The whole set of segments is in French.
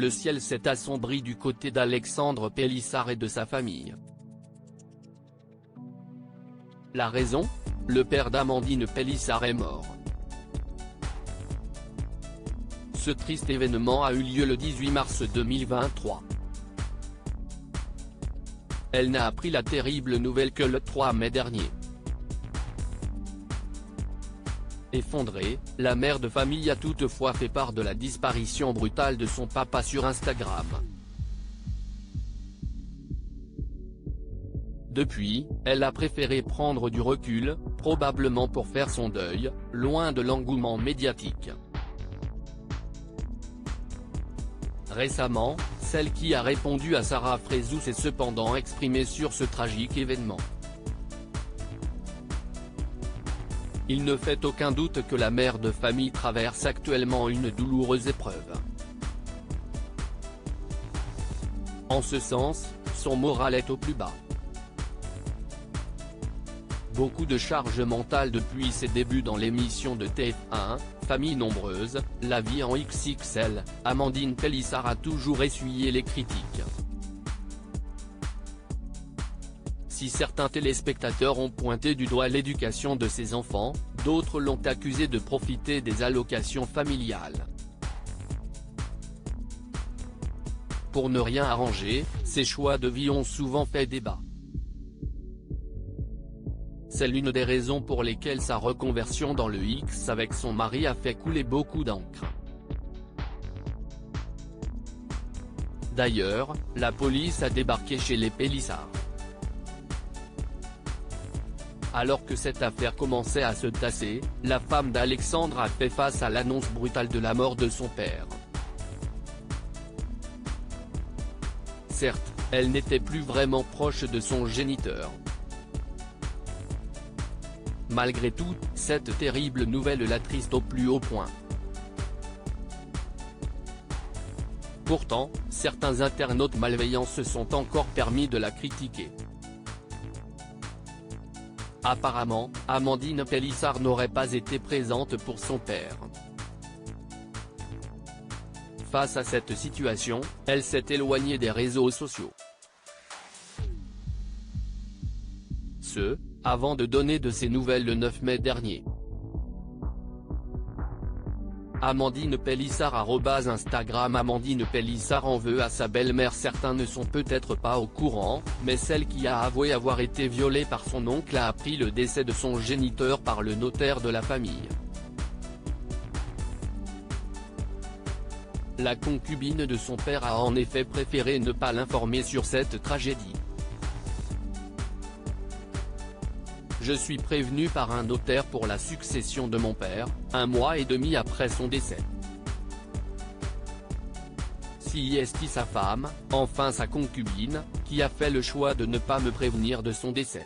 le ciel s'est assombri du côté d'Alexandre Pélissard et de sa famille. La raison ? Le père d'Amandine Pélissard est mort. Ce triste événement a eu lieu le 18 mars 2023. Elle n'a appris la terrible nouvelle que le 3 mai dernier. Effondrée, la mère de famille a toutefois fait part de la disparition brutale de son papa sur Instagram. Depuis, elle a préféré prendre du recul, probablement pour faire son deuil, loin de l'engouement médiatique. Récemment, celle qui a répondu à Sarah Frézou s'est cependant exprimée sur ce tragique événement. Il ne fait aucun doute que la mère de famille traverse actuellement une douloureuse épreuve. En ce sens, son moral est au plus bas. Beaucoup de charges mentales depuis ses débuts dans l'émission de TF1, Famille nombreuse, La vie en XXL, Amandine Pélissard a toujours essuyé les critiques. Si certains téléspectateurs ont pointé du doigt l'éducation de ses enfants, d'autres l'ont accusée de profiter des allocations familiales. Pour ne rien arranger, ses choix de vie ont souvent fait débat. C'est l'une des raisons pour lesquelles sa reconversion dans le X avec son mari a fait couler beaucoup d'encre. D'ailleurs, la police a débarqué chez les Pélissard. Alors que cette affaire commençait à se tasser, la femme d'Alexandre a fait face à l'annonce brutale de la mort de son père. Certes, elle n'était plus vraiment proche de son géniteur. Malgré tout, cette terrible nouvelle l'attriste au plus haut point. Pourtant, certains internautes malveillants se sont encore permis de la critiquer. Apparemment, Amandine Pélissard n'aurait pas été présente pour son père. Face à cette situation, elle s'est éloignée des réseaux sociaux. Avant de donner de ses nouvelles le 9 mai dernier. Amandine Pélissard @Instagram Amandine Pélissard en veut à sa belle-mère. Certains ne sont peut-être pas au courant, mais celle qui a avoué avoir été violée par son oncle a appris le décès de son géniteur par le notaire de la famille. La concubine de son père a en effet préféré ne pas l'informer sur cette tragédie. Je suis prévenu par un notaire pour la succession de mon père, 1 mois et demi après son décès. C'est sa femme, enfin sa concubine, qui a fait le choix de ne pas me prévenir de son décès.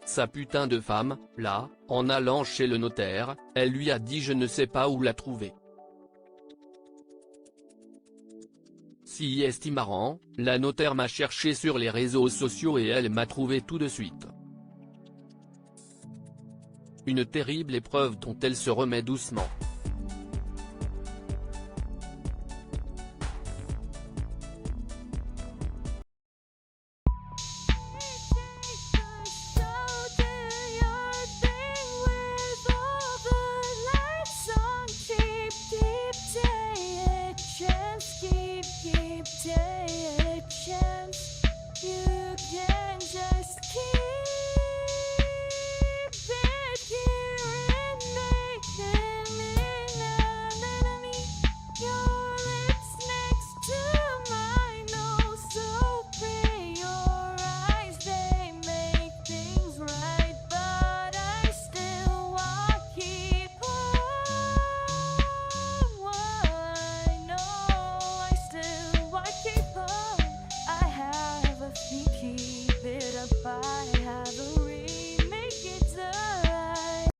Sa putain de femme, là, en allant chez le notaire, elle lui a dit je ne sais pas où la trouver. C'est marrant, la notaire m'a cherché sur les réseaux sociaux et elle m'a trouvé tout de suite. Une terrible épreuve dont elle se remet doucement.